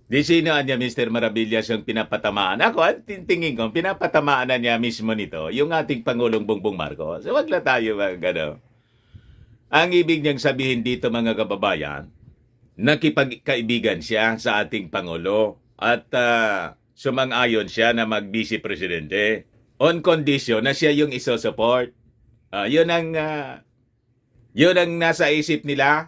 Di sino niya Mr. Maravillas yung pinapatamaan? Ako, ang tingin ko, pinapatamaan na niya mismo nito, yung ating Pangulong Bongbong Marcos. So, wag na tayo ano. Ang ibig niyang sabihin dito mga kababayan, nakipagkaibigan siya sa ating Pangulo at sumang-ayon siya na mag-vice presidente on condition na siya yung iso-support. Yun ang nasa isip nila.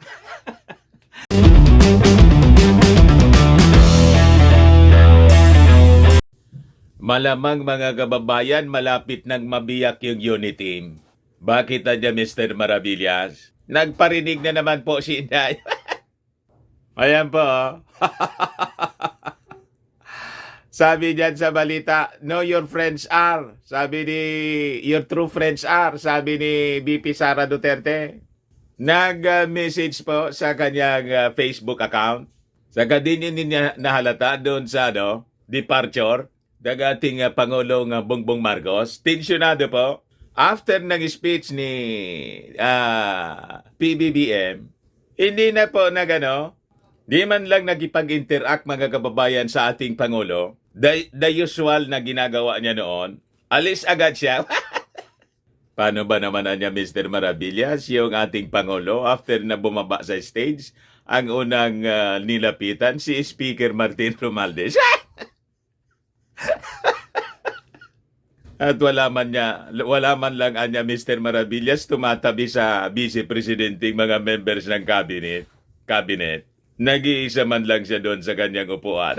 Malamang mga kababayan, malapit nang mabiyak yung unit team. Bakit na Mr. Maravillas? Nagparinig na naman po si Inday. Ayan po. Sabi diyan sa balita, know your friends are. Sabi ni, your true friends are. Sabi ni VP Sara Duterte. Nag-message po sa kanyang Facebook account. Saka din niya nahalata doon sa departure ng ating Pangulong Bongbong Marcos. Tensyonado po. After ng speech ni PBBM, hindi na po di man lang nagipag-interact mga kababayan sa ating Pangulo. The usual na ginagawa niya noon, alis agad siya. Paano ba naman niya Mr. Maravillas, yung ating Pangulo, after na bumaba sa stage, ang unang nilapitan si Speaker Martin Romualdez. At wala man lang anya Mr. Maravillas tumatabi sa vice presidenting mga members ng cabinet. Nag-iisa man lang siya doon sa kanyang upuan.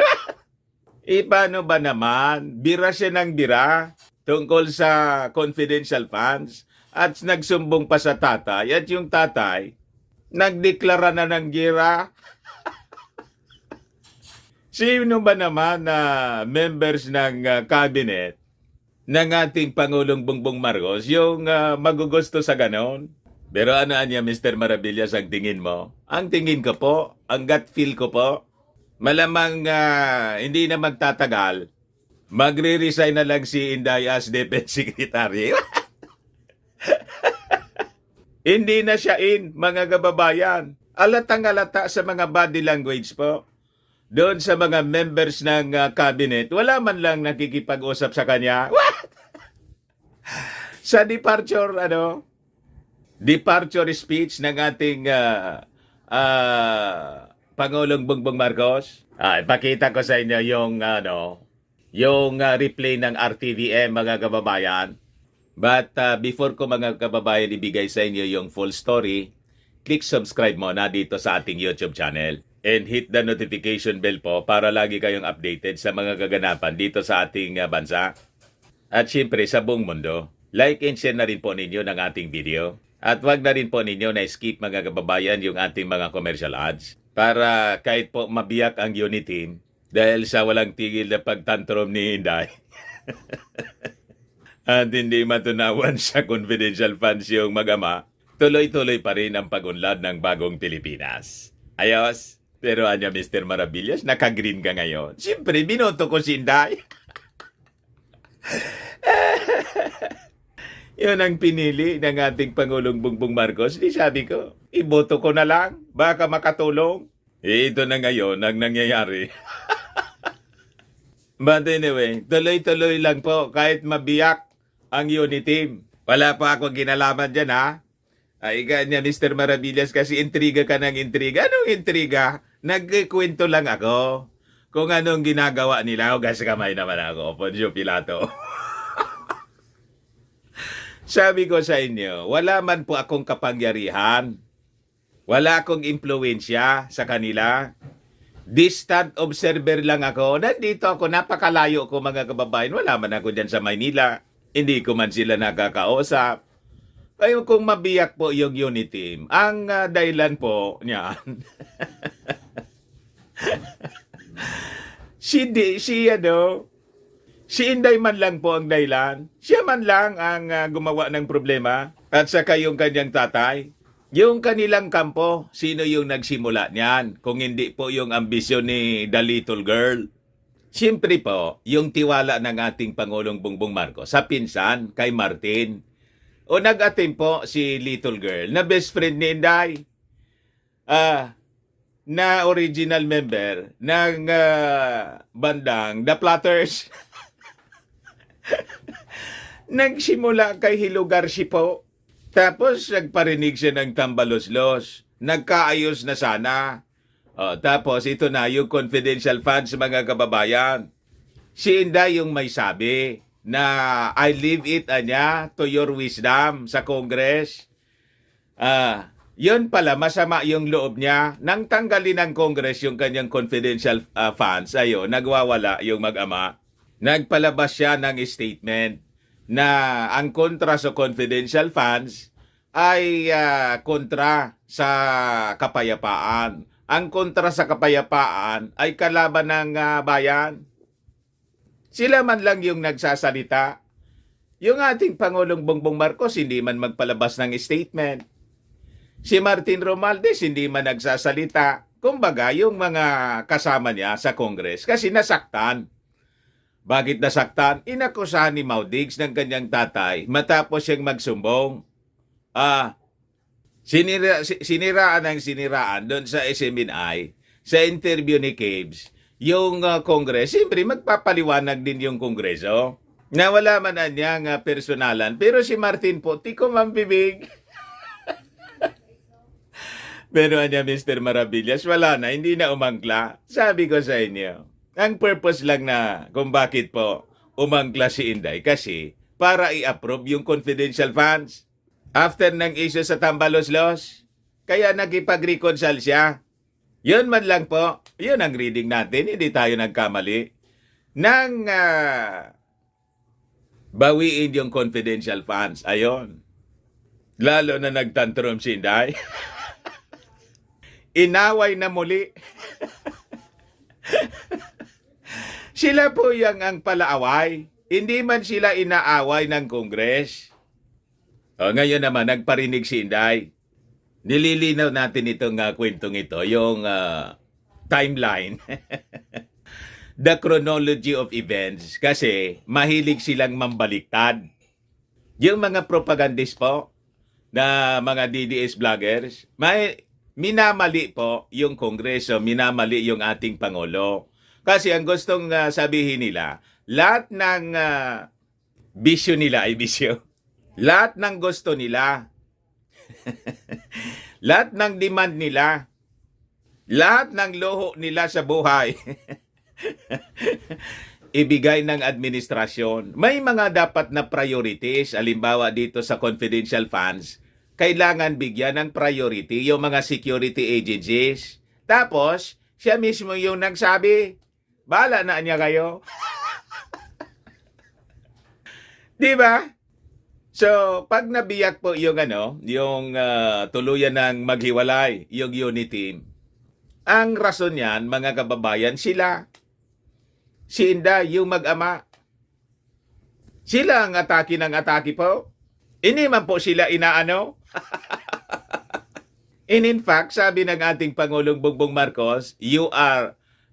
Paano ba naman? Bira siya ng bira tungkol sa confidential funds at nagsumbong pa sa tatay at yung tatay nagdeklara na ng gira. Sino ba naman na members ng cabinet ng ating Pangulong Bongbong Marcos yung magugusto sa ganon? Pero ano niya Mr. Maravillas ang tingin mo? Ang tingin ko po, ang gut feel ko po, malamang hindi na magtatagal, magre-resign na lang si Inday as Defense Secretary. Hindi na siya mga kababayan. Alatang-alata sa mga body language po. Doon sa mga members ng cabinet, wala man lang nakikipag-usap sa kanya. Sa departure speech ng ating Pangulong Bongbong Marcos. Ipakita ko sa inyo yung replay ng RTVM mga kababayan. But before ko mga kababayan ibigay sa inyo yung full story, click subscribe muna dito sa ating YouTube channel. And hit the notification bell po para lagi kayong updated sa mga kaganapan dito sa ating bansa. At syempre sa buong mundo. Like and share na rin po ninyo ng ating video. At wag na rin po ninyo na skip mga kababayan yung ating mga commercial ads. Para kahit po mabiyak ang unit team dahil sa walang tigil na pagtantrum ni Inday. At hindi matunawan sa confidential funds yung mag-ama, tuloy-tuloy pa rin ang pag-unlad ng bagong Pilipinas. Ayos! Pero anya Mr. Maravillas, naka-green ka ngayon. Siyempre, binoto ko si Inday. Yun ang pinili ng ating Pangulong Bongbong Marcos. Di sabi ko, iboto ko na lang. Baka makatulong. Ito na ngayon ang nangyayari. But anyway, tuloy-tuloy lang po kahit mabiyak ang unit team. Wala pa ako ginalaman dyan ha. Ay niya Mr. Maravillas kasi intriga ka ng intriga. Anong intriga? Nagkikwento lang ako kung anong ginagawa nila. Hugas kamay naman ako, Poncio Pilato. Sabi ko sa inyo, wala man po akong kapangyarihan. Wala akong impluensya sa kanila. Distant observer lang ako. Nandito ako, napakalayo ko mga kababayan. Wala man ako dyan sa Maynila. Hindi ko man sila nakakausap. Kaya kung mabiyak po yung unit team, ang dahilan po niyan, si Inday man lang po ang dahilan. Siya man lang ang gumawa ng problema. At saka yung kanyang tatay. Yung kanilang kampo, sino yung nagsimula niyan? Kung hindi po yung ambisyon ni the little girl. Siyempre po, yung tiwala ng ating Pangulong Bongbong Marcos sa pinsan kay Martin. O nag-attempt po si little girl na best friend ni Inday. na original member ng bandang The Platters. Nagsimula kay Hilugar po. Tapos nagparinig siya ng tambalos-los. Nagkaayos na sana. Tapos ito na yung confidential funds, mga kababayan. Si Inday yung may sabi na I leave it to your wisdom sa Congress. Yun pala, masama yung loob niya. Nang tanggalin ng Congress yung kanyang confidential funds, nagwawala yung mag-ama. Nagpalabas siya ng statement na ang kontra sa confidential funds ay kontra sa kapayapaan. Ang kontra sa kapayapaan ay kalaban ng bayan. Sila man lang yung nagsasalita. Yung ating Pangulong Bongbong Marcos hindi man magpalabas ng statement. Si Martin Romualdez hindi man nagsasalita. Kumbaga, yung mga kasama niya sa Congress kasi nasaktan. Bakit nasaktan? Inakusahan ni Maudigs ng kanyang tatay matapos siyang magsumbong. Siniraan doon sa SMNI, sa interview ni Caves, yung Congress, siyempre magpapaliwanag din yung Kongreso. Na wala man na niyang personalan. Pero si Martin po, tiko mambibig. Pero niya, Mr. Maravillas, wala na, hindi na umangkla. Sabi ko sa inyo, ang purpose lang na kung bakit po umangkla si Inday, kasi para i-approve yung confidential funds. After ng issue sa Tambalos-Los, kaya nakipag-reconcile siya. Yun man lang po, yun ang reading natin, hindi tayo nagkamali. Nang bawiin yung confidential funds, ayon. Lalo na nagtantrum si Inday. Inaway na muli. Sila po yung ang palaaway. Hindi man sila inaaway ng Congress. Ngayon naman, nagparinig si Inday. Nililinaw natin itong kwentong ito, yung timeline. The chronology of events. Kasi mahilig silang mambaliktad. Yung mga propagandist po, na mga DDS vloggers, minamali po yung Kongreso, minamali yung ating Pangulo. Kasi ang gustong sabihin nila, lahat ng bisyo nila ay bisyo. Lahat ng gusto nila, lahat ng demand nila, lahat ng luho nila sa buhay, ibigay ng administrasyon. May mga dapat na priorities, alimbawa dito sa confidential funds, kailangan bigyan ng priority yung mga security agencies. Tapos, siya mismo yung nagsabi, bahala na niya kayo. Di ba? So, pag nabiyak po yung yung tuluyan ng maghiwalay, yung unity, ang rason niyan, mga kababayan, sila. Si Inday, yung mag-ama. Sila ang atake ng atake po. Hindi man po sila inaano. And in fact, sabi ng ating Pangulong Bongbong Marcos, you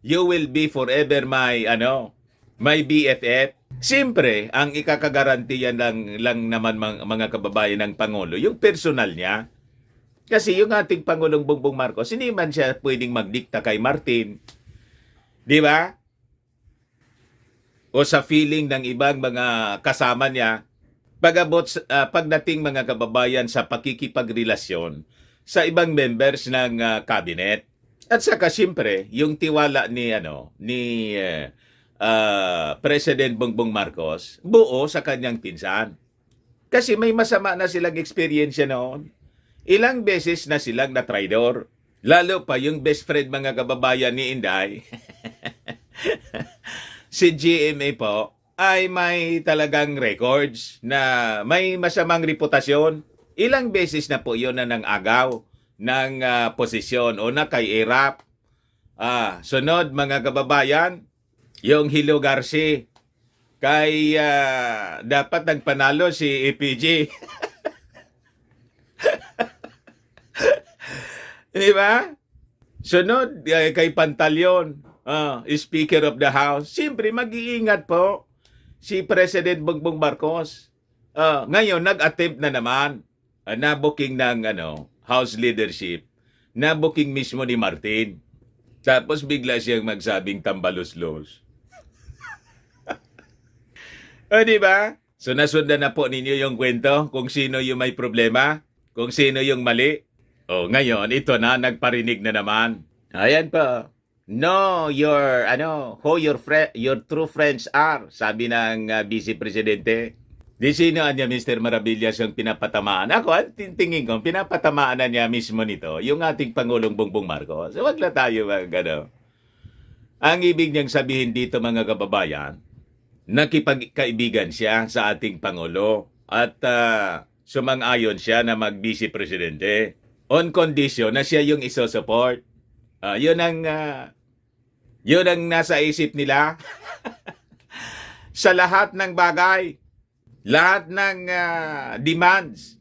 will be forever my BFF. Siyempre, ang ikakagarantiyan lang naman mga kababayan ng Pangulo, yung personal niya. Kasi yung ating Pangulong Bongbong Marcos, hindi man siya pwedeng magdikta kay Martin. Di ba? O sa feeling ng ibang mga kasama niya, pagdating mga kababayan sa pakikipagrelasyon sa ibang members ng cabinet. At saka siyempre, yung tiwala ni President Bongbong Marcos, buo sa kanyang pinsan. Kasi may masama na silang experience noon. Ilang beses na silang na-traidor. Lalo pa yung best friend mga kababayan ni Inday. Si GMA po ay may talagang records na may masamang reputasyon. Ilang beses na po yun na nang agaw ng posisyon o na kay ERAP. Sunod mga kababayan, yung Hilo Garci, kay dapat nagpanalo si EPG. Di ba? Sunod kay Pantalyon, Speaker of the House. Siyempre, mag-iingat po si President Bongbong Marcos. Ngayon, nag-attempt na naman na booking ng House leadership, na booking mismo ni Martin. Tapos bigla siyang magsabing tambaluslos. O, di ba? So, nasundan na po ninyo yung kwento kung sino yung may problema, kung sino yung mali. O, ngayon, ito na, nagparinig na naman. Ayan po. No, who your true friends are, sabi ng Vice Presidente. Di sino niya, Mr. Maravillas, yung pinapatamaan? Ako, tingin ko, pinapatamaan na niya mismo nito, yung ating Pangulong Bongbong Marcos. So, wag na tayo Ang ibig niyang sabihin dito, mga kababayan, nakipagkaibigan siya sa ating Pangulo at sumang-ayon siya na mag-Vice Presidente on condition na siya yung iso-support. Yun ang nasa isip nila sa lahat ng bagay. Lahat ng demands.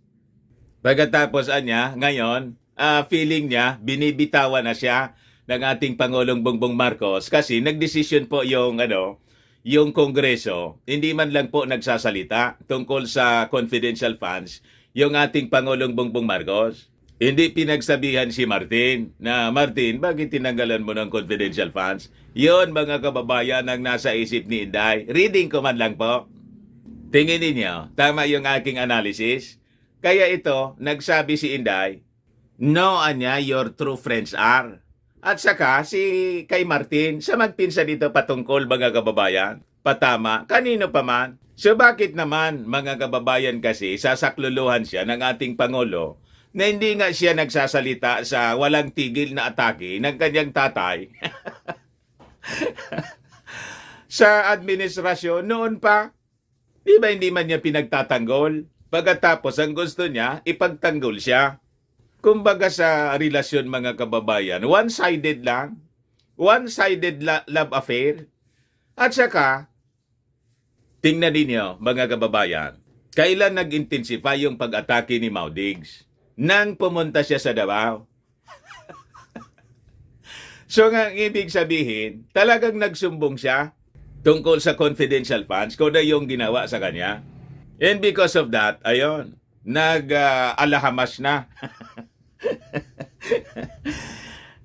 Pagkatapos ngayon, feeling niya, binibitawan na siya ng ating Pangulong Bongbong Marcos kasi nagdesisyon po yung Kongreso, hindi man lang po nagsasalita tungkol sa confidential funds yung ating Pangulong Bongbong Marcos. Hindi pinagsabihan si Martin na, Martin, bakit tinanggalan mo ng confidential funds? Yun, mga kababayan, ang nasa isip ni Inday. Reading ko man lang po. Tingin ninyo, tama yung aking analysis? Kaya ito, nagsabi si Inday, no, your true friends are. At saka, kay Martin, sa magpinsa dito patungkol, mga kababayan, patama, kanino pa man. So bakit naman, mga kababayan kasi, sasakluluhan siya ng ating Pangulo na hindi nga siya nagsasalita sa walang tigil na atake ng kanyang tatay sa administrasyon noon pa. Di ba hindi man niya pinagtatanggol? Pagkatapos ang gusto niya, ipagtanggol siya. Kumbaga sa relasyon, mga kababayan, one-sided lang. One-sided love affair. At saka, tingnan ninyo, mga kababayan, kailan nag-intensify yung pag-atake ni Maudigs? Nang pumunta siya sa Davao. So nga, ibig sabihin, talagang nagsumbong siya tungkol sa confidential funds, kung na yung ginawa sa kanya. And because of that, ayun, nag-alahamas na.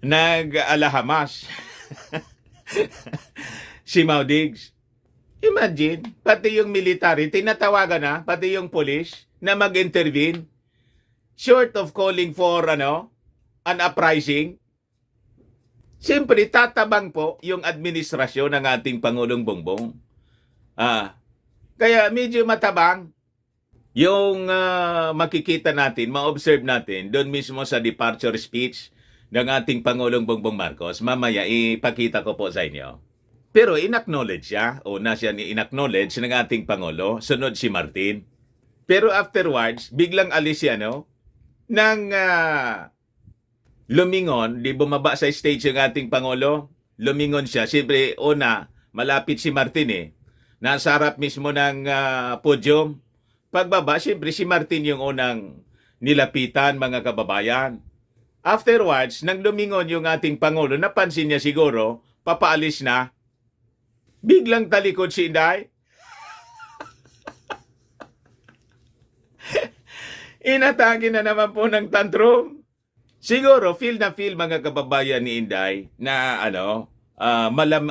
Nag-alahamas. Si Maudigs. Imagine, pati yung military, tinatawagan na, pati yung police, na mag-intervene. Short of calling for, an uprising, siyempre, tatabang po yung administrasyon ng ating Pangulong Bongbong. Kaya medyo matabang yung makikita natin, ma-observe natin doon mismo sa departure speech ng ating Pangulong Bongbong Marcos. Mamaya, ipakita ko po sa inyo. Pero in-acknowledge siya, una siya in-acknowledge ng ating Pangulo, sunod si Martin. Pero afterwards, biglang alis siya, nang lumingon, di bumaba sa stage yung ating Pangulo, lumingon siya. Siyempre, una, malapit si Martin Nasa harap mismo ng podium. Pagbaba, siyempre si Martin yung unang nilapitan, mga kababayan. Afterwards, nang lumingon yung ating Pangulo, napansin niya siguro, papaalis na. Biglang talikod si Inday. Inatake na naman po ng tantrum. Siguro, feel mga kababayan ni Inday na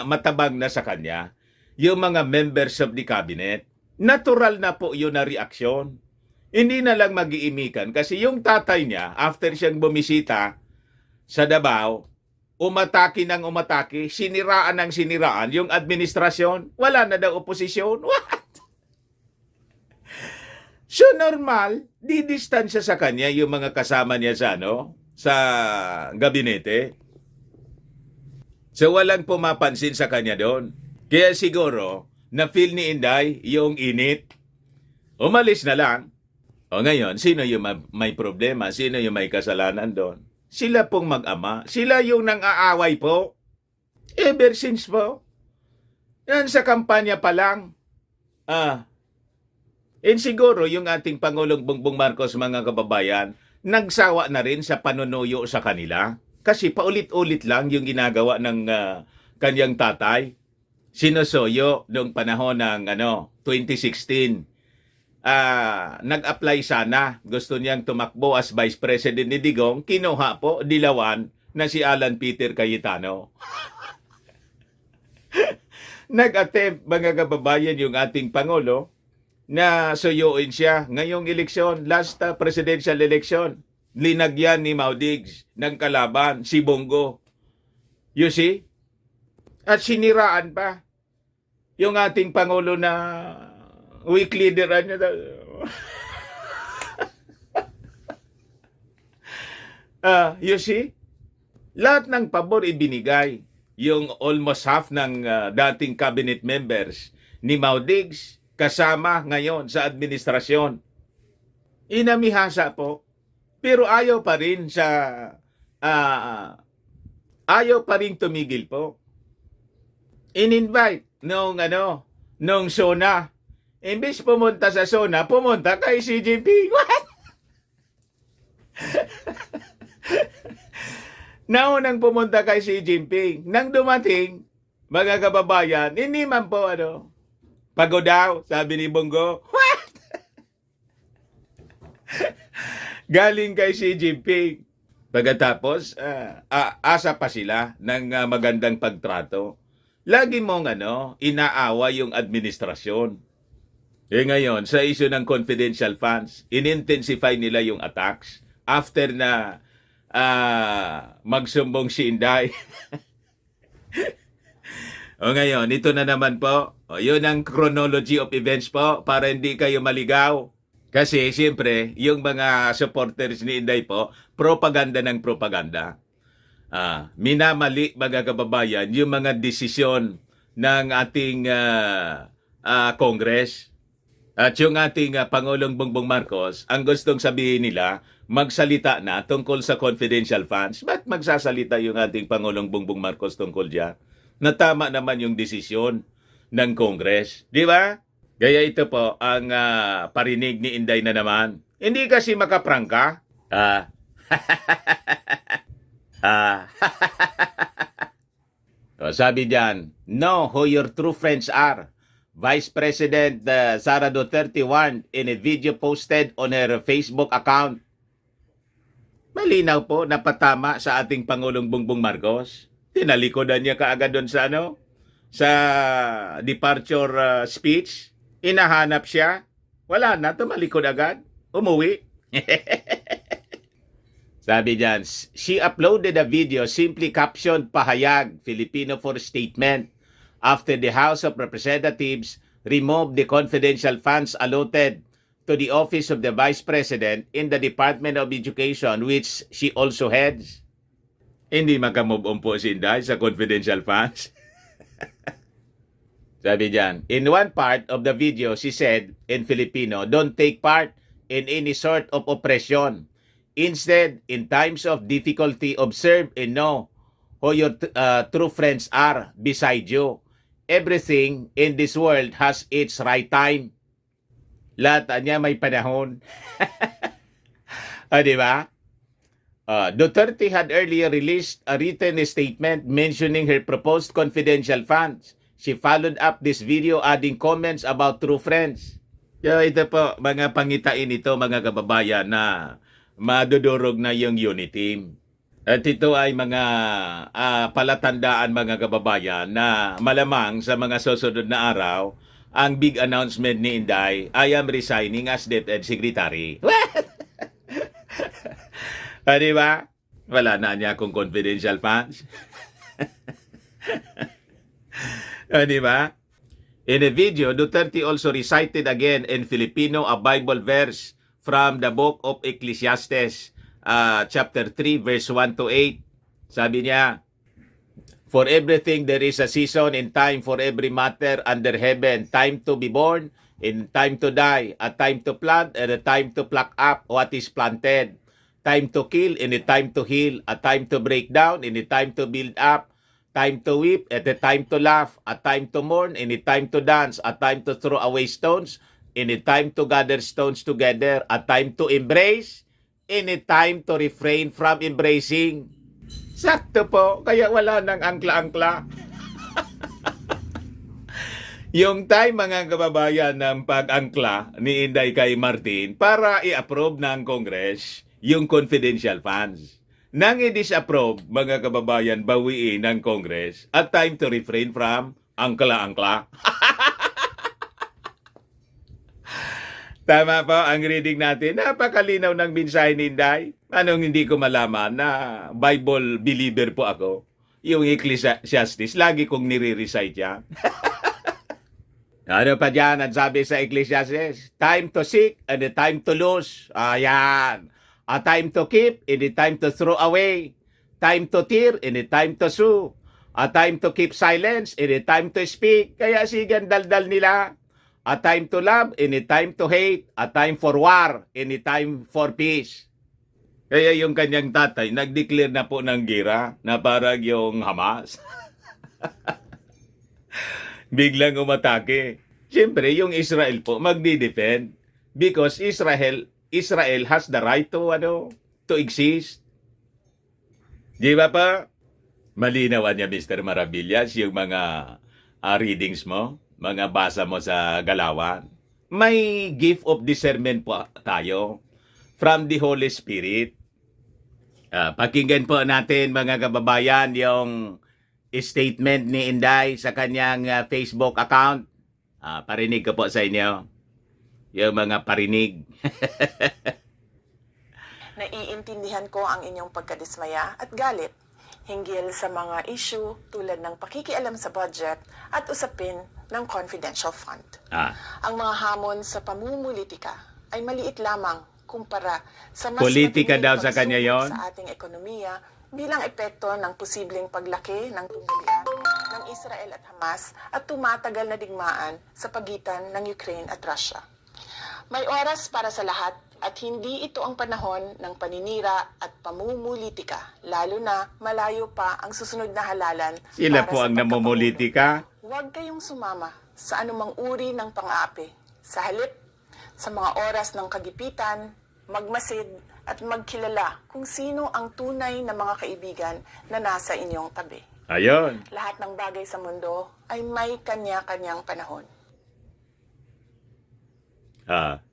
matabang na sa kanya yung mga members of the cabinet. Natural na po yun na reaksyon. Hindi na lang mag-iimikan kasi yung tatay niya, after siyang bumisita sa Davao, umatake ng umatake, siniraan ng siniraan yung administrasyon. Wala na daw oposisyon. What? So normal, didistansya sa kanya yung mga kasama niya sa gabinete. So walang pumapansin sa kanya doon. Kaya siguro, na-feel ni Inday yung init. Umalis na lang. O ngayon, sino yung may problema? Sino yung may kasalanan doon? Sila pong mag-ama. Sila yung nang-aaway po. Ever since po. Yan sa kampanya pa lang. And siguro yung ating Pangulong Bongbong Marcos, mga kababayan, nagsawa na rin sa panunuyo sa kanila. Kasi paulit-ulit lang yung ginagawa ng kanyang tatay. Sinusoyo noong panahon ng 2016. Nag-apply sana. Gusto niyang tumakbo as Vice President ni Digong. Kinuha po, dilawan na si Alan Peter Cayetano. Nag-attempt, mga kababayan, yung ating Pangulo na suyuin siya ngayong eleksyon, last presidential election. Linagyan ni Maudigs ng kalaban, si Bongo. You see? At siniraan pa yung ating Pangulo na weak leader niya. You see? Lahat ng pabor ibinigay. Yung almost half ng dating cabinet members ni Maudigs kasama ngayon sa administrasyon. Inamihasa po. Pero ayaw pa rin ayaw pa rin tumigil po. In-invite nung SONA. Imbis pumunta sa SONA, pumunta kay Xi Jinping. What? Naunang pumunta kay Xi Jinping. Nang dumating, mga kababayan, hindi man po pagod daw, sabi ni Bongo. What? Galing kay Xi Jinping. Pagkatapos, asa pa sila ng magandang pagtrato. Lagi mong inaawa yung administrasyon. Ngayon, sa issue ng confidential funds, in-intensify nila yung attacks after na magsumbong si Inday. O ngayon, ito na naman po. Yun ang chronology of events po para hindi kayo maligaw. Kasi siyempre, yung mga supporters ni Inday po, propaganda ng propaganda. Minamali, mga kababayan, yung mga desisyon ng ating Congress. At yung ating Pangulong Bongbong Marcos, ang gustong sabihin nila, magsalita na tungkol sa confidential funds. Ba't magsasalita yung ating Pangulong Bongbong Marcos tungkol dyan? Na tama naman yung desisyon ng Congress. Di ba? Gaya ito po ang parinig ni Inday na naman. Hindi kasi makaprangka. Sabi diyan, know who your true friends are. Vice President Sara Duterte warned in a video posted on her Facebook account. Malinaw po, napatama sa ating Pangulong Bongbong Marcos. Tinalikodan niya kaagad doon sa sa departure speech. Inahanap siya. Wala na, tumalikod agad. Umuwi. Sabi diyan, she uploaded a video simply captioned pahayag, Filipino for statement, after the House of Representatives removed the confidential funds allotted to the Office of the Vice President in the Department of Education, which she also heads. Hindi makamove on po si Inday sa confidential funds. Sabi diyan, in one part of the video, she said in Filipino, don't take part in any sort of oppression. Instead, in times of difficulty, observe and know who your true friends are beside you. Everything in this world has its right time. Lahat niya may panahon. Di ba? Duterte had earlier released a written statement mentioning her proposed confidential funds. She followed up this video adding comments about true friends. Ito po, mga pangitain ito, mga kababayan, na madudurog na yung unity. At ito ay mga palatandaan, mga kababayan, na malamang sa mga susunod na araw, ang big announcement ni Inday, I am resigning as DepEd Secretary. Di ba? Wala na niya akong confidential funds. Di ba? In a video, Duterte also recited again in Filipino a Bible verse from the book of Ecclesiastes, chapter 3, verse 1 to 8. Sabi niya, for everything there is a season and time for every matter under heaven, time to be born and time to die, a time to plant and a time to pluck up what is planted, time to kill and a time to heal, a time to break down and a time to build up, time to weep and a time to laugh, a time to mourn and a time to dance, a time to throw away stones and a time to gather stones together, a time to embrace and a time to refrain from embracing. Sakto po, kaya wala nang angkla-angkla. Yung time, mga kababayan, ng pag-angkla ni Inday kay Martin para i-approve ng Congress yung confidential funds. nang i-disapprove, mga kababayan, bawiin ng Congress at time to refrain from angkla-angkla. Tama po ang reading natin. Napakalinaw ng mensahe ni Inday. Anong hindi ko malaman na Bible believer po ako. Yung Ecclesiastes, lagi kong nire-recite yan. Ano pa dyan ang sabi sa Ecclesiastes? Time to seek and the time to lose. Ayan. A time to keep and the time to throw away. Time to tear and the time to sue. A time to keep silence and the time to speak. Kaya sigan daldal nila. A time to love and a time to hate. A time for war and a time for peace. Kaya yung kanyang tatay, nag-declare na po ng gira na parang yung Hamas. Biglang umatake. Siyempre, yung Israel po magdi-defend because Israel has the right to exist. Di ba pa? Malinawan niya, Mr. Maravillas, yung mga readings mo, mga basa mo sa galawan. May gift of discernment po tayo from the Holy Spirit. Pakinggan po natin, mga kababayan, yung statement ni Inday sa kanyang Facebook account. Parinig ko po sa inyo. Yung mga parinig. Naiintindihan ko ang inyong pagkadismaya at galit hinggil sa mga issue tulad ng pakikialam sa budget at usapin ng confidential fund. Ang mga hamon sa pamumulitika ay maliit lamang kumpara sa mas Politika matinding daw sa kanya pagsubok yon? sa ating ekonomiya bilang epekto ng posibleng paglaki ng tunggalian ng Israel at Hamas at tumatagal na digmaan sa pagitan ng Ukraine at Russia. May oras para sa lahat at hindi ito ang panahon ng paninira at pamumulitika, lalo na malayo pa ang susunod na halalan. Sila para po sa ang pagkapangulo. namumulitika. Huwag kayong sumama sa anumang uri ng pang-aapi. Sa halip, sa mga oras ng kagipitan, magmasid at magkilala kung sino ang tunay na mga kaibigan na nasa inyong tabi. Ayon. Lahat ng bagay sa mundo ay may kanya-kanyang panahon.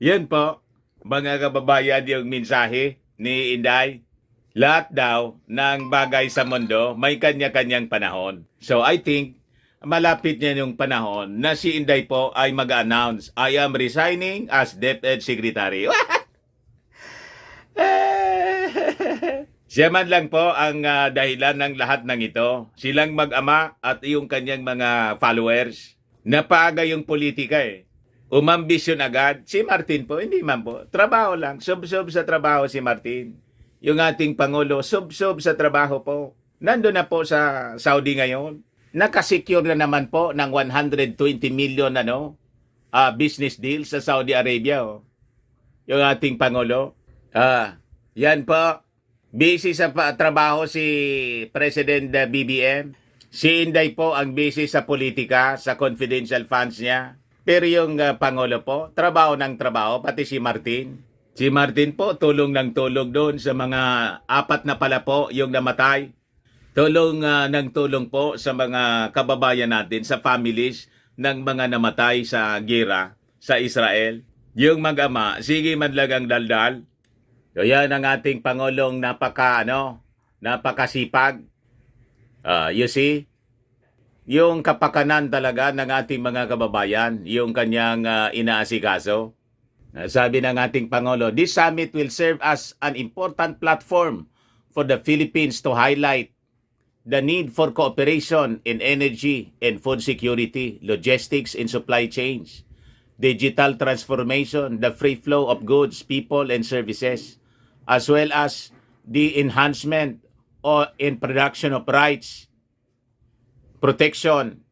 Yan po, mga kababayan, yung mensahe ni Inday. Lahat daw ng bagay sa mundo may kanya-kanyang panahon. So I think, malapit niya yung panahon na si Inday po ay mag-announce, I am resigning as DepEd Secretary. Siya man lang po ang dahilan ng lahat ng ito. Silang mag-ama at yung kanyang mga followers. Napaaga yung politika eh. Umambisyon agad. Si Martin po, hindi man po. Trabaho lang. Sub-sub sa trabaho si Martin. Yung ating Pangulo, sub-sub sa trabaho po. Nandun na po sa Saudi ngayon. Nakasecure na naman po ng 120 million business deal sa Saudi Arabia. Oh. Yung ating Pangulo. Yan po. Busy sa trabaho si President BBM. Si Inday po ang busy sa politika, sa confidential funds niya. Pero yung Pangulo po, trabaho ng trabaho, pati si Martin. Si Martin po, tulong ng tulong doon sa mga 4 na pala po yung namatay. Tulong ng tulong po sa mga kababayan natin, sa families ng mga namatay sa gera sa Israel. Yung mag-ama, sige man lang ang daldal. So yan ang ating Pangulong napakasipag. You see? Yung kapakanan talaga ng ating mga kababayan, yung kanyang inaasikaso. Sabi ng ating Pangulo, this summit will serve as an important platform for the Philippines to highlight the need for cooperation in energy and food security, logistics and supply chains, digital transformation, the free flow of goods, people, and services, as well as the enhancement in production of rights, protection,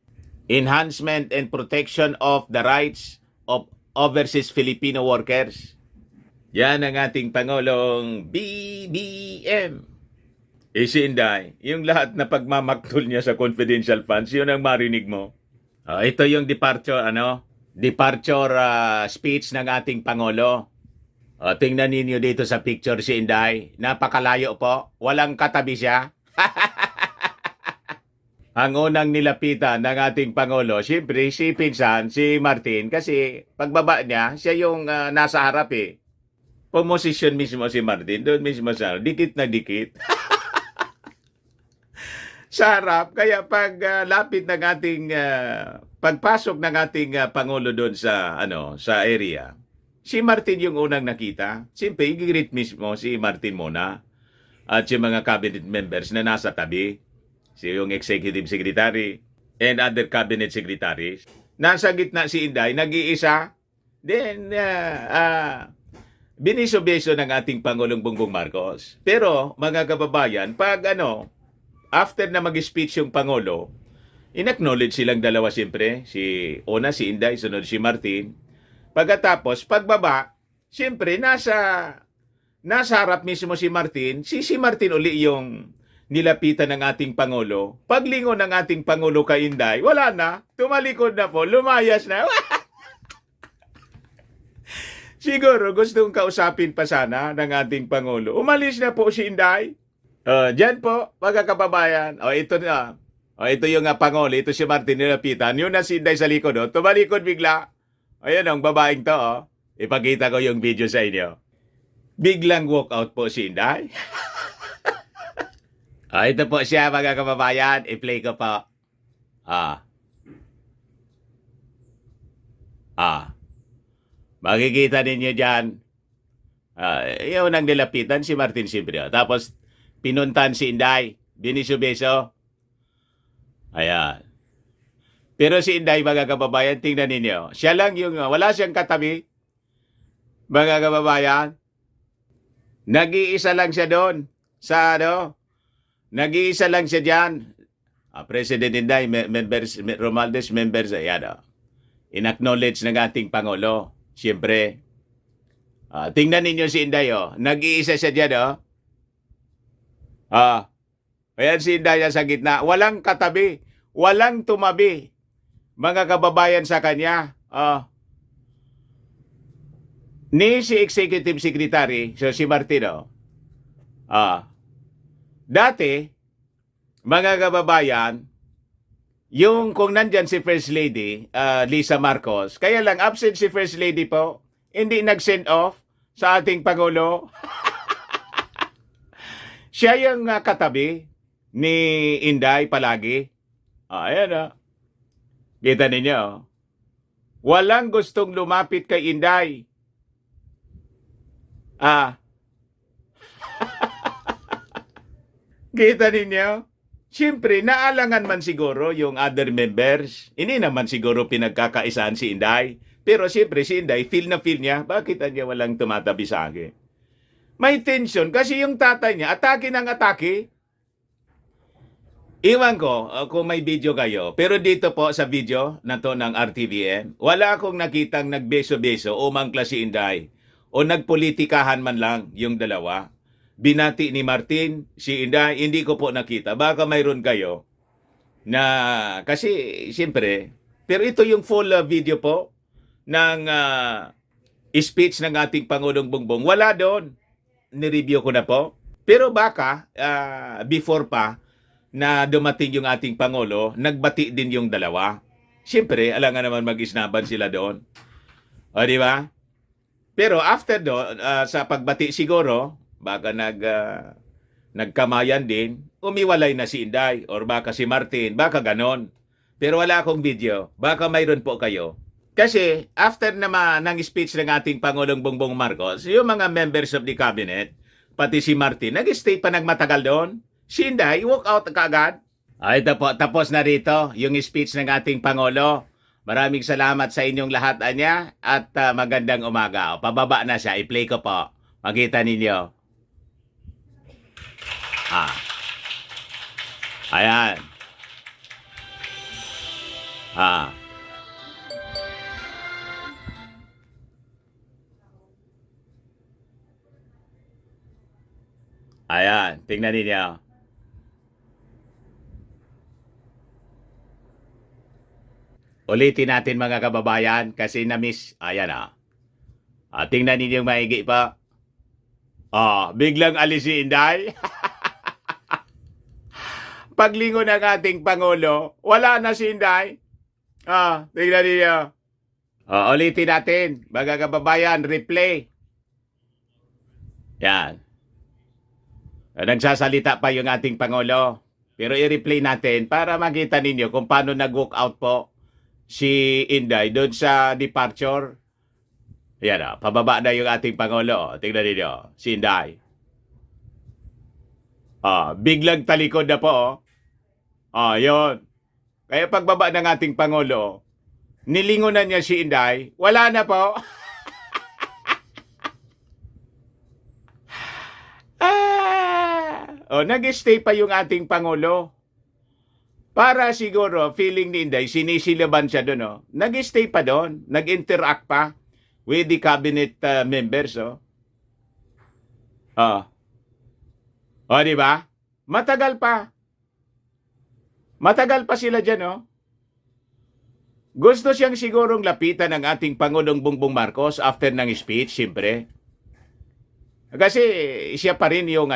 enhancement and protection of the rights of overseas Filipino workers. Yan ang ating Pangulong BBM. Si Inday, yung lahat na pagmamaktol niya sa confidential funds, yun ang marinig mo. Ito yung departure speech ng ating Pangulo. Tingnan ninyo dito sa picture si Inday. Napakalayo po. Walang katabi siya. Ang unang nilapitan ng ating Pangulo, siyempre si Pinsan, si Martin, kasi pagbaba niya, siya yung nasa harap eh. Pumosisyon mismo si Martin, doon mismo sa dikit na dikit. sa harap. Kaya pag lapit ng ating pagpasok ng ating pangulo doon sa sa area, si Martin yung unang nakita. Siyempre, i-greet mismo si Martin muna at yung mga cabinet members na nasa tabi, si yung executive secretary and other cabinet secretaries. Nasa gitna si Inday, nag-iisa. Then, biniso-beso ng ating Pangulong Bongbong Marcos. Pero, mga kababayan, pag after na mag-speech yung Pangulo, in-acknowledge silang dalawa siyempre. Si Inday, sunod si Martin. Pagkatapos, pagbaba, siyempre, nasa harap mismo si Martin. Si Martin uli yung nilapitan ng ating Pangulo. Paglingon ng ating Pangulo kay Inday, wala na. Tumalikod na po. Lumayas na. Siguro gustong kausapin pa sana ng ating Pangulo. Umalis na po si Inday. Diyan po, mga kababayan. Ito na. Ito yung Pangulo. Ito si Martin nilapitan. Yun na si Inday sa likod. Tumalikod bigla. Ayan ang babaeng to. Ipakita ko yung video sa inyo. Biglang walk out po si Inday. Ito po siya, mga kababayan. I-play ko po. Makikita ninyo dyan. Yung nang nilapitan si Martin Sibrio. Tapos, pinuntan si Inday. Biniso-beso. Ayan. Pero si Inday, mga kababayan, tingnan ninyo. Siya lang yung, wala siyang katabi. Mga kababayan. Nag-iisa lang siya doon. Sa nag-iisa lang siya dyan. President Inday, members, Romualdez, members, ayan in-acknowledge ng ating Pangulo. Siyempre. Tingnan ninyo si Inday, nag-iisa siya dyan, ayan si Inday sa gitna. Walang katabi. Walang tumabi. Mga kababayan sa kanya. Ni si Executive Secretary, so si Martino, dati, mga kababayan, yung kung nandyan si First Lady, Lisa Marcos, kaya lang absent si First Lady po, hindi nag-send off sa ating Pangulo. Siya yung katabi ni Inday palagi. Ayan Kita ninyo. Walang gustong lumapit kay Inday. Kita ninyo? Siyempre, naalangan man siguro yung other members. Hindi naman siguro pinagkakaisaan si Inday. Pero siyempre si Inday, feel na feel niya, bakit niya walang tumatabi sa akin? May tension kasi yung tatay niya, atake ng atake. Iwan ko kung may video kayo. Pero dito po sa video na to ng RTVM, wala akong nakitang nagbeso-beso o mangkla si Inday o nagpolitikahan man lang yung dalawa. Binati ni Martin, si Inday, hindi ko po nakita. Baka mayroon kayo na, kasi siyempre, pero ito yung full video po ng speech ng ating Pangulong Bongbong. Wala doon. Nireview ko na po. Pero baka, before pa na dumating yung ating Pangulo, nagbati din yung dalawa. Siyempre, alam nga naman mag-isnaban sila doon. O, di ba? Pero after doon, sa pagbati siguro, baka nagkamayan din, umiwalay na si Inday or baka si Martin, baka ganon. Pero wala akong video. Baka mayroon po kayo. Kasi after naman ng speech ng ating Pangulong Bongbong Marcos, yung mga members of the cabinet, pati si Martin, nag-stay pa ng matagal doon. Si Inday, walk out kaagad. Ito po, tapos na rito yung speech ng ating Pangulo. Maraming salamat sa inyong lahat, Anya, at magandang umaga. Pababa na siya. I-play ko po. Makita ninyo. Ayan. Ayan. Tingnan ninyo. Ulitin natin mga kababayan kasi na-miss. Ayan tingnan ninyo maigi pa. Biglang alis si Inday. Paglingon ng ating Pangulo, wala na si Inday. Tingnan ninyo. Ulitin natin, mga kababayan, replay. Yan. Nagsasalita pa yung ating Pangulo. Pero i-replay natin para makita ninyo kung paano nag-walk out po si Inday doon sa departure. Yan pababa na yung ating Pangulo. Tingnan ninyo, si Inday. Biglang talikod na po. Yun. Kaya pagbaba ng ating Pangulo, nilingunan niya si Inday, wala na po. Nag-stay pa yung ating Pangulo. Para siguro, feeling ni Inday, sinisilaban siya doon. Nag-stay pa doon. Nag-interact pa with the cabinet members. Di ba? Matagal pa. Matagal pa sila dyan, Gusto siyang sigurong lapitan ng ating Pangulong Bongbong Marcos after ng speech, siyempre. Kasi siya pa rin yung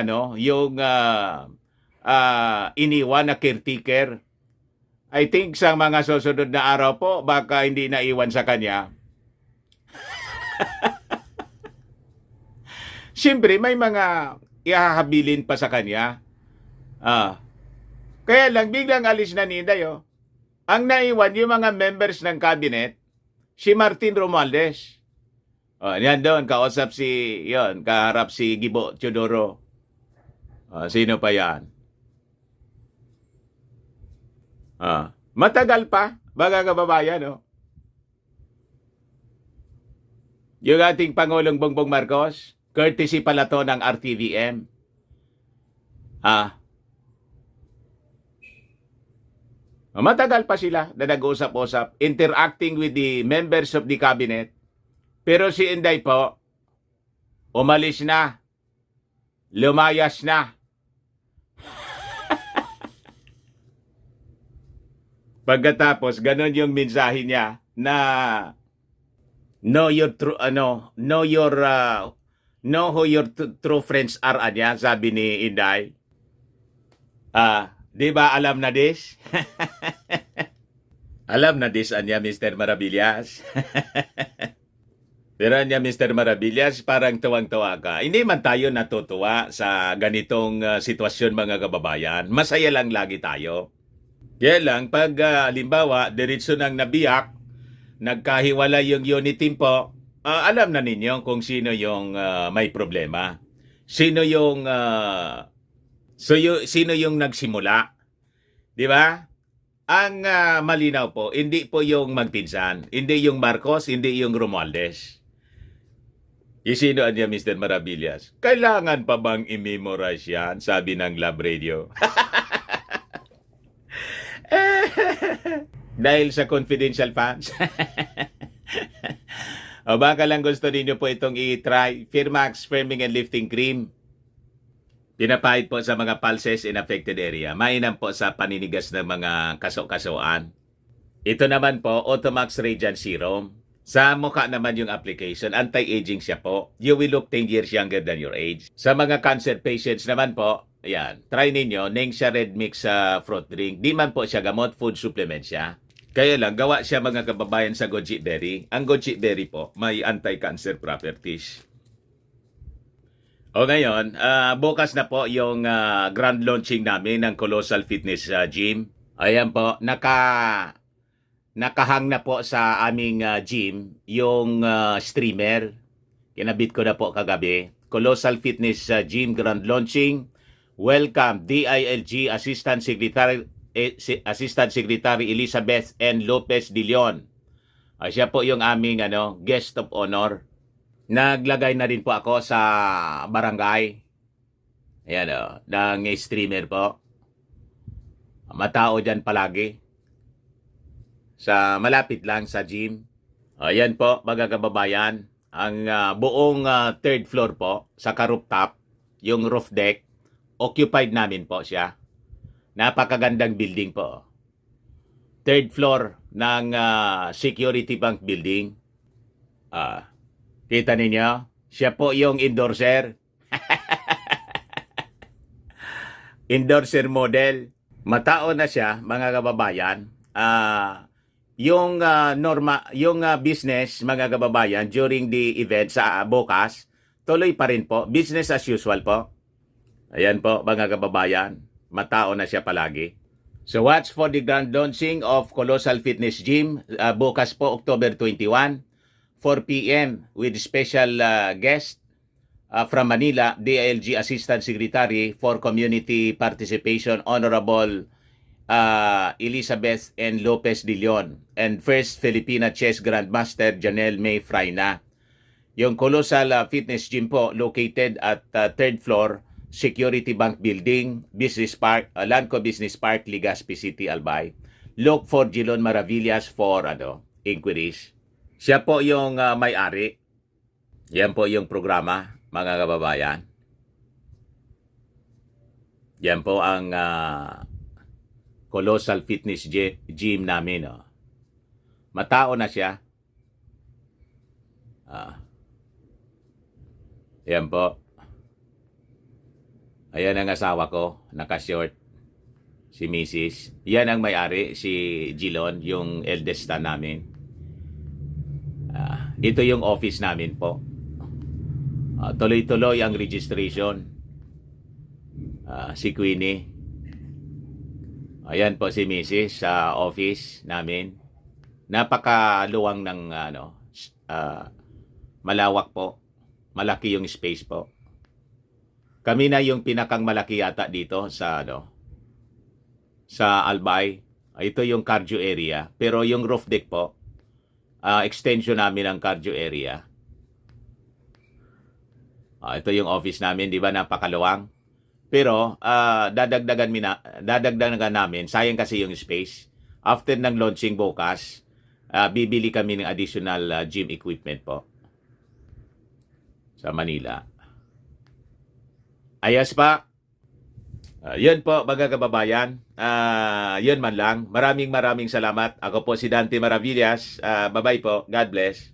iniwan na caretaker. I think sa mga susunod na araw po, baka hindi naiwan sa kanya. Siyempre, may mga ihahabilin pa sa kanya. Kaya lang, biglang alis na ni Inday, Ang naiwan yung mga members ng cabinet, si Martin Romualdez. Yan doon, kaharap si Gibo Teodoro. Sino pa yan? Matagal pa, mga kababayan, Yung ating Pangulong Bongbong Marcos, courtesy pala to ng RTVM. Matagal pa sila na nag-usap-usap, interacting with the members of the cabinet. Pero si Inday po, umalis na. Lumayas na. Pagkatapos, ganun yung mensahe niya na know who your true friends are, sabi ni Inday. Di ba alam na this? Alam na this, Mr. Maravillas. Pero Mr. Maravillas, parang tuwang-tuwa ka. Hindi man tayo natutuwa sa ganitong sitwasyon, mga kababayan. Masaya lang lagi tayo. Kaya lang, pag halimbawa, diretso nang nabiyak, nagkahiwala yung unit team po, alam na ninyo kung sino yung may problema. Sino yung nagsimula. Di ba? Ang malinaw po, hindi po yung magpinsan. Hindi yung Marcos, hindi yung Romualdez. Sino Mr. Maravillas? Kailangan pa bang i-memorize yan? Sabi ng Lab Radio. Dahil sa confidential fans. O baka lang gusto ninyo po itong i-try. Firmax Firming and Lifting Cream. Pinapahid po sa mga pulses in affected area. Mainam po sa paninigas ng mga kaso-kasoan. Ito naman po, Automax Radiant Serum. Sa mukha naman yung application, anti-aging siya po. You will look 10 years younger than your age. Sa mga cancer patients naman po, ayan, try ninyo, Nengxia Red Mix fruit drink. Di man po siya gamot, food supplement siya. Kaya lang, gawa siya mga kababayan sa goji berry. Ang goji berry po, may anti-cancer properties. O ngayon, bukas na po yung grand launching namin ng Colossal Fitness Gym. Ayan po, nakahang na po sa aming gym yung streamer. Kinabit ko na po kagabi. Colossal Fitness Gym Grand Launching. Welcome DILG Assistant Secretary Elizabeth N. Lopez de Leon. Siya po yung aming guest of honor. Naglagay na rin po ako sa barangay. Ayan ng streamer po. Matao dyan palagi. Sa malapit lang sa gym. Ayan po, mga kababayan. Ang buong third floor po, sa rooftop, yung roof deck, occupied namin po siya. Napakagandang building po. Third floor ng Security Bank building. Kita ninyo? Siya po yung endorser. Endorser model. Matao na siya, mga kababayan. Yung business, mga kababayan, during the event sa bukas, tuloy pa rin po. Business as usual po. Ayan po, mga kababayan. Matao na siya palagi. So watch for the grand launching of Colossal Fitness Gym bukas po October 21, 4 p.m. with special guest from Manila, DILG Assistant Secretary for Community Participation, Honorable Elizabeth N. Lopez de Leon, and First Filipina Chess Grandmaster Janelle May Fraina. Yung Colossal Fitness Gym po located at third floor, Security Bank Building, Business Park, Lanco Business Park, Legazpi City, Albay. Look for Gilon Maravillas for inquiries. Siya po yung may-ari. Yan po yung programa, mga kababayan. Yan po ang Colossal Fitness Gym namin. Matao na siya. Yan po. Ayan ang asawa ko, naka-short, si Mrs. Yan ang may-ari, si Gilon, yung eldest son namin. Ito yung office namin po. Tuloy-tuloy ang registration. Si Queenie. Ayan po si Mrs. sa office namin. Napakaluwang ng malawak po. Malaki yung space po. Kami na yung pinakang malaki yata dito sa sa Albay. Ito yung cardio area, pero yung roof deck po, extension namin ng cardio area. Ito yung office namin, di ba, napakaluwang. Pero dadagdagan namin, sayang kasi yung space. After ng launching bukas, bibili kami ng additional gym equipment po sa Manila. Ayos pa. Yun po, mga kababayan. Yun man lang. Maraming salamat. Ako po si Dante Maravillas. Bye-bye po. God bless.